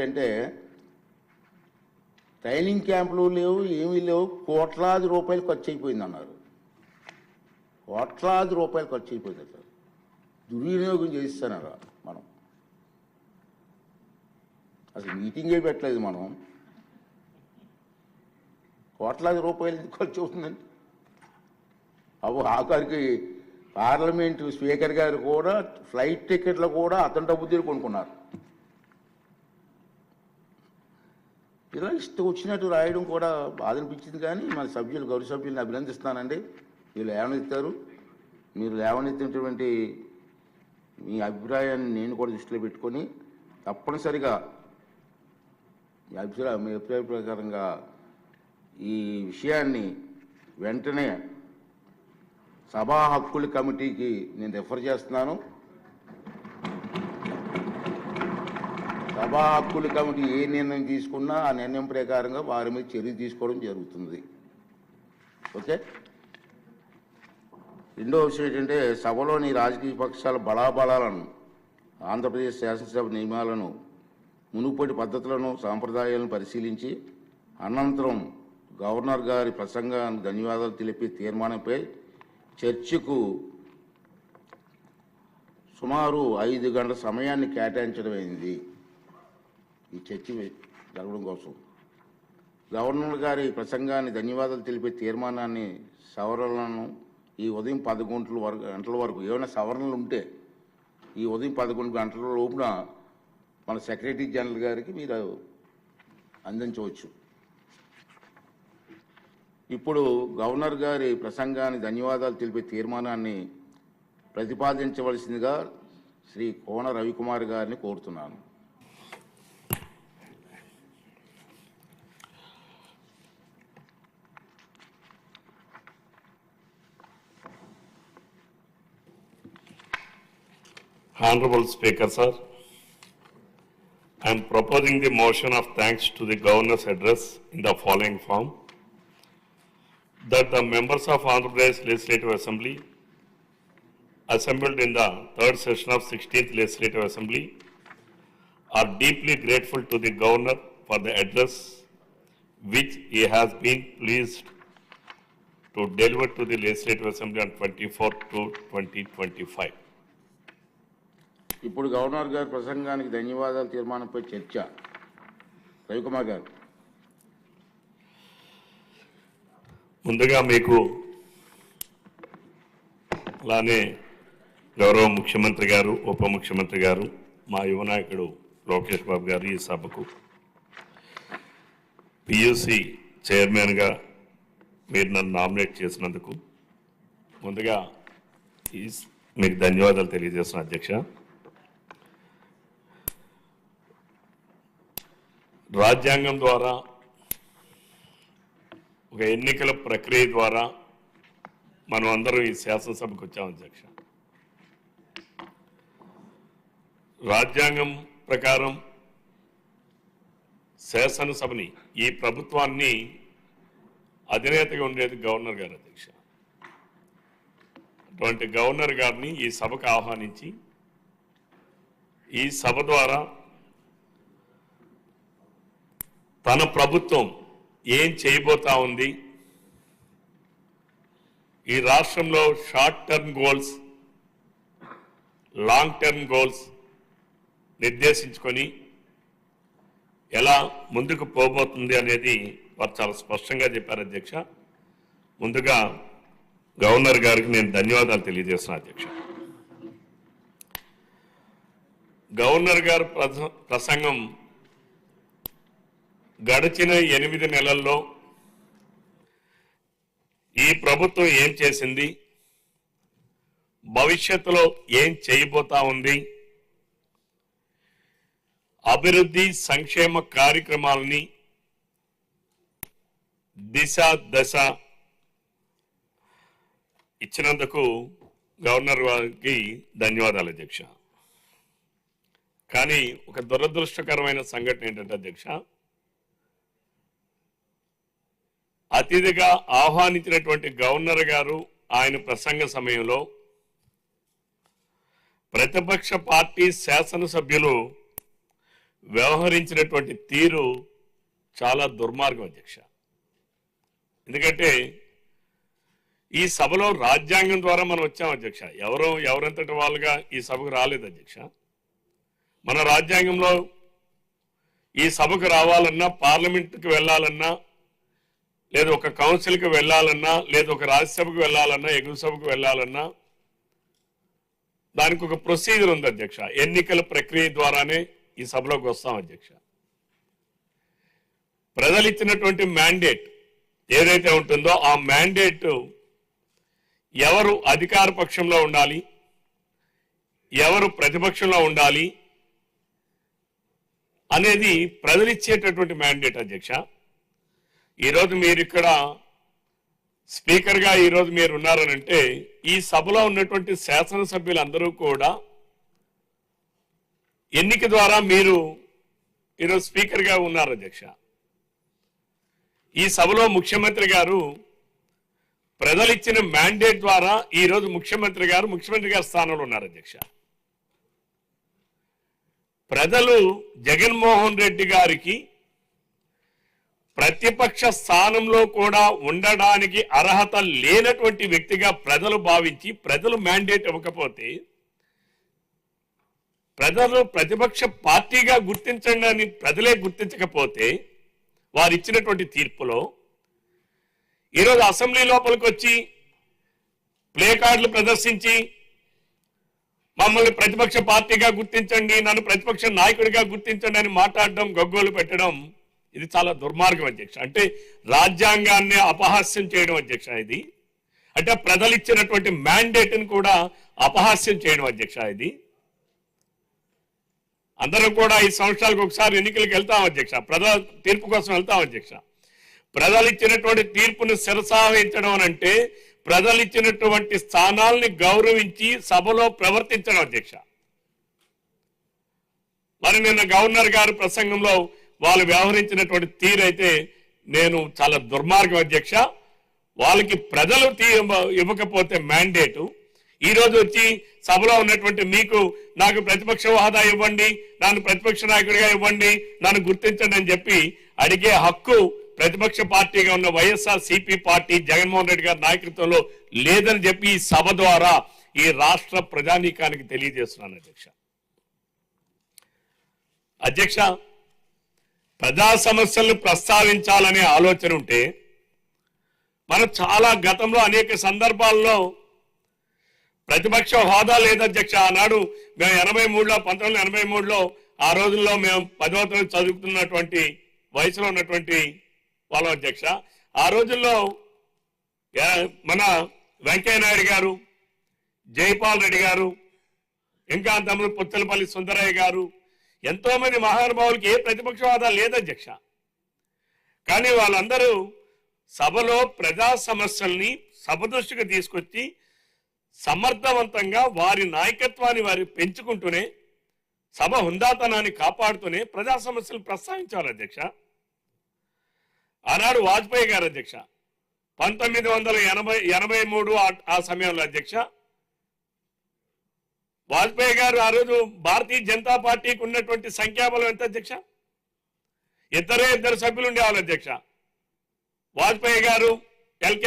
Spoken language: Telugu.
అంటే ట్రైనింగ్ క్యాంపులు లేవు, ఏమీ లేవు, కోట్లాది రూపాయలు ఖర్చు అయిపోయింది అన్నారు. కోట్లాది రూపాయలు ఖర్చు అయిపోయింది సార్. దుర్వినియోగం చేస్తానరా మనం. అసలు మీటింగే పెట్టలేదు మనం. కోట్లాది రూపాయలు ఎందుకు ఖర్చు అవుతుందండి? ఆఖరికి పార్లమెంటు స్పీకర్ గారు కూడా ఫ్లైట్ టికెట్లు కూడా అతని డబ్బు కొనుక్కున్నారు. ఇలా ఇష్టం వచ్చినట్టు రాయడం కూడా బాధ అనిపించింది. కానీ మన సభ్యులు, గౌరవ సభ్యులను అభినందిస్తానండి. మీరు లేవనెత్తారు. మీరు లేవనెత్తినటువంటి మీ అభిప్రాయాన్ని నేను కూడా దృష్టిలో పెట్టుకొని తప్పనిసరిగా మీ అభిప్రాయ ప్రకారంగా ఈ విషయాన్ని వెంటనే సభా హక్కుల కమిటీకి నేను రిఫర్ చేస్తున్నాను. సభా హక్కుల కమిటీ ఏ నిర్ణయం తీసుకున్నా ఆ నిర్ణయం ప్రకారంగా వారి మీద చర్య తీసుకోవడం జరుగుతుంది. ఓకే. రెండో విషయం ఏంటంటే, సభలోని రాజకీయ పక్షాల బలాబలాలను, ఆంధ్రప్రదేశ్ శాసనసభ నియమాలను, మునుపటి పద్ధతులను, సాంప్రదాయాలను పరిశీలించి అనంతరం గవర్నర్ గారి ప్రసంగానికి ధన్యవాదాలు తెలిపే తీర్మానంపై చర్చకు సుమారు 5 గంటల సమయాన్ని కేటాయించడం అయింది. ఈ చర్చ జరగడం కోసం గవర్నర్ గారి ప్రసంగాన్ని ధన్యవాదాలు తెలిపే తీర్మానాన్ని సవరణలను ఈ ఉదయం 11 గంటల వరకు ఏమైనా సవరణలు ఉంటే ఈ ఉదయం 11 గంటల లోపున మన సెక్రటరీ జనరల్ గారికి మీరు అందించవచ్చు. ఇప్పుడు గవర్నర్ గారి ప్రసంగాన్ని ధన్యవాదాలు తెలిపే తీర్మానాన్ని ప్రతిపాదించవలసిందిగా శ్రీ కోన రవికుమార్ గారిని కోరుతున్నాను. Honorable Speaker, sir, I am proposing the motion of thanks to the Governor's address in the following form: that the members of Andhra Pradesh Legislative Assembly assembled in the third session of 16th Legislative Assembly are deeply grateful to the Governor for the address which he has been pleased to deliver to the Legislative Assembly on 24/2/2025. ఇప్పుడు గవర్నర్ గారి ప్రసంగానికి ధన్యవాదాలు తీర్మానంపై చర్చ. రవికుమార్ గారు. ముందుగా మీకు అలానే గౌరవ ముఖ్యమంత్రి గారు, ఉప ముఖ్యమంత్రి గారు, మా యువ నాయకుడు లోకేష్ బాబు గారు ఈ సభకు పియూసి చైర్మన్గా మీరు నన్ను నామినేట్ చేసినందుకు ముందుగా మీకు ధన్యవాదాలు తెలియజేస్తున్నా అధ్యక్ష. రాజ్యాంగం ద్వారా, ఒక ఎన్నికల ప్రక్రియ ద్వారా మనం అందరం ఈ శాసనసభకు వచ్చాం అధ్యక్ష. రాజ్యాంగం ప్రకారం శాసనసభని, ఈ ప్రభుత్వాన్ని అధినేతగా ఉండేది గవర్నర్ గారు అధ్యక్ష. అటువంటి గవర్నర్ గారిని ఈ సభకు ఆహ్వానించి ఈ సభ ద్వారా తన ప్రభుత్వం ఏం చేయబోతా ఉంది, ఈ రాష్ట్రంలో short term goals, long term goals నిర్దేశించుకొని ఎలా ముందుకు పోబోతుంది అనేది వారు చాలా స్పష్టంగా చెప్పారు అధ్యక్ష. ముందుగా గవర్నర్ గారికి నేను ధన్యవాదాలు తెలియజేస్తున్నాను అధ్యక్ష. గవర్నర్ గారి ప్రసంగం గడిచిన 8 నెలల్లో ఈ ప్రభుత్వం ఏం చేసింది, భవిష్యత్తులో ఏం చేయబోతా ఉంది, అభివృద్ధి సంక్షేమ కార్యక్రమాలని దిశ దశ ఇచ్చినందుకు గవర్నర్ గారికి ధన్యవాదాలు అధ్యక్ష. కానీ ఒక దురదృష్టకరమైన సంఘటన ఏంటంటే అధ్యక్ష, అతిథిగా ఆహ్వానించినటువంటి గవర్నర్ గారు ఆయన ప్రసంగ సమయంలో ప్రతిపక్ష పార్టీ శాసనసభ్యులు వ్యవహరించినటువంటి తీరు చాలా దుర్మార్గం అధ్యక్ష. ఎందుకంటే ఈ సభలో రాజ్యాంగం ద్వారా మనం వచ్చాం అధ్యక్ష. ఎవరంతటి వాళ్ళుగా ఈ సభకు రాలేదు అధ్యక్ష. మన రాజ్యాంగంలో ఈ సభకు రావాలన్నా, పార్లమెంటుకి వెళ్ళాలన్నా, లేదా ఒక కౌన్సిల్కి వెళ్ళాలన్నా, లేదా ఒక రాజ్యసభకు వెళ్ళాలన్నా, ఎగువ సభకు వెళ్ళాలన్నా దానికి ఒక ప్రొసీజర్ ఉంది అధ్యక్ష. ఎన్నికల ప్రక్రియ ద్వారానే ఈ సభలోకి వస్తాం అధ్యక్ష. ప్రజలు ఇచ్చినటువంటి మ్యాండేట్ ఏదైతే ఉంటుందో ఆ మ్యాండేట్ ఎవరు అధికార పక్షంలో ఉండాలి, ఎవరు ప్రతిపక్షంలో ఉండాలి అనేది ప్రజలు ఇచ్చేటటువంటి మ్యాండేట్ అధ్యక్ష. ఈరోజు మీరు ఇక్కడ స్పీకర్గా ఈరోజు మీరు ఉన్నారనంటే ఈ సభలో ఉన్నటువంటి శాసనసభ్యులందరూ కూడా ఎన్నిక ద్వారా మీరు ఈరోజు స్పీకర్గా ఉన్నారు అధ్యక్ష. ఈ సభలో ముఖ్యమంత్రి గారు ప్రజలు ఇచ్చిన మ్యాండేట్ ద్వారా ఈరోజు ముఖ్యమంత్రి గారు స్థానంలో ఉన్నారు అధ్యక్ష. ప్రజలు జగన్మోహన్ రెడ్డి గారికి ప్రతిపక్ష స్థానంలో కూడా ఉండడానికి అర్హత లేనటువంటి వ్యక్తిగా ప్రజలు భావించి ప్రజలు మ్యాండేట్ ఇవ్వకపోతే, ప్రజలు ప్రతిపక్ష పార్టీగా గుర్తించండి అని ప్రజలే గుర్తించకపోతే వారు ఇచ్చినటువంటి తీర్పులో ఈరోజు అసెంబ్లీ లోపలికి వచ్చి ప్లే కార్డులు ప్రదర్శించి మమ్మల్ని ప్రతిపక్ష పార్టీగా గుర్తించండి, నన్ను ప్రతిపక్ష నాయకుడిగా గుర్తించండి అని మాట్లాడడం, గగ్గోలు పెట్టడం ఇది చాలా దుర్మార్గం అధ్యక్ష. అంటే రాజ్యాంగాన్ని అపహాస్యం చేయడం అధ్యక్ష. ఇది అంటే ప్రజలు ఇచ్చినటువంటి మ్యాండేట్ని కూడా అపహాస్యం చేయడం అధ్యక్ష. ఇది అందరం కూడా 5 సంవత్సరాలకు ఒకసారి ఎన్నికలకు వెళ్తాం అధ్యక్ష. ప్రజల తీర్పు కోసం వెళ్తాం అధ్యక్ష. ప్రజలు ఇచ్చినటువంటి తీర్పును శిరసావహించడం అని అంటే ప్రజలు ఇచ్చినటువంటి స్థానాల్ని గౌరవించి సభలో ప్రవర్తించడం అధ్యక్ష. మరి నిన్న గవర్నర్ గారు ప్రసంగంలో వాళ్ళు వ్యవహరించినటువంటి తీరైతే నేను చాలా దుర్మార్గం అధ్యక్ష. వాళ్ళకి ప్రజలు ఇవ్వకపోతే మ్యాండేటు ఈరోజు వచ్చి సభలో ఉన్నటువంటి నాకు ప్రతిపక్ష హోదా ఇవ్వండి, నన్ను ప్రతిపక్ష నాయకుడిగా ఇవ్వండి, నన్ను గుర్తించండి అని చెప్పి అడిగే హక్కు ప్రతిపక్ష పార్టీగా ఉన్న వైఎస్ఆర్సీపీ పార్టీ జగన్మోహన్ రెడ్డి గారి నాయకత్వంలో లేదని చెప్పి ఈ సభ ద్వారా ఈ రాష్ట్ర ప్రజానీకానికి తెలియజేస్తున్నాను అధ్యక్ష. అధ్యక్ష, ప్రజా సమస్యలను ప్రస్తావించాలనే ఆలోచన ఉంటే మనం చాలా గతంలో అనేక సందర్భాల్లో ప్రతిపక్ష హోదా లేదధ్యక్ష. ఆనాడు మేము 1983లో ఆ రోజుల్లో మేము 10వ తరగతి చదువుతున్నటువంటి వయసులో ఉన్నటువంటి వాళ్ళం అధ్యక్ష. ఆ రోజుల్లో మన వెంకయ్య నాయుడు గారు, జైపాల్ రెడ్డి గారు, ఇంకా తమ్ముడు పుత్తలపల్లి సుందరయ్య గారు, ఎంతో మంది మహానుభావులకి ఏ ప్రతిపక్ష హోదా లేదధ్యక్ష. కానీ వాళ్ళందరూ సభలో ప్రజా సమస్యల్ని సభ దృష్టికి తీసుకొచ్చి సమర్థవంతంగా వారి నాయకత్వాన్ని వారి పెంచుకుంటూనే సభ హుందాతనాన్ని కాపాడుతూనే ప్రజా సమస్యలు ప్రస్తావించాలి అధ్యక్ష. ఆనాడు వాజ్పేయి గారు అధ్యక్ష 1983 ఆ సమయంలో అధ్యక్ష వాజ్పేయి గారు ఆ రోజు భారతీయ జనతా పార్టీకి ఉన్నటువంటి సంఖ్యాబలం ఎంత అధ్యక్ష? ఇద్దరు సభ్యులు ఉండేవాళ్ళు అధ్యక్ష. వాజ్పేయి గారు, ఎల్కే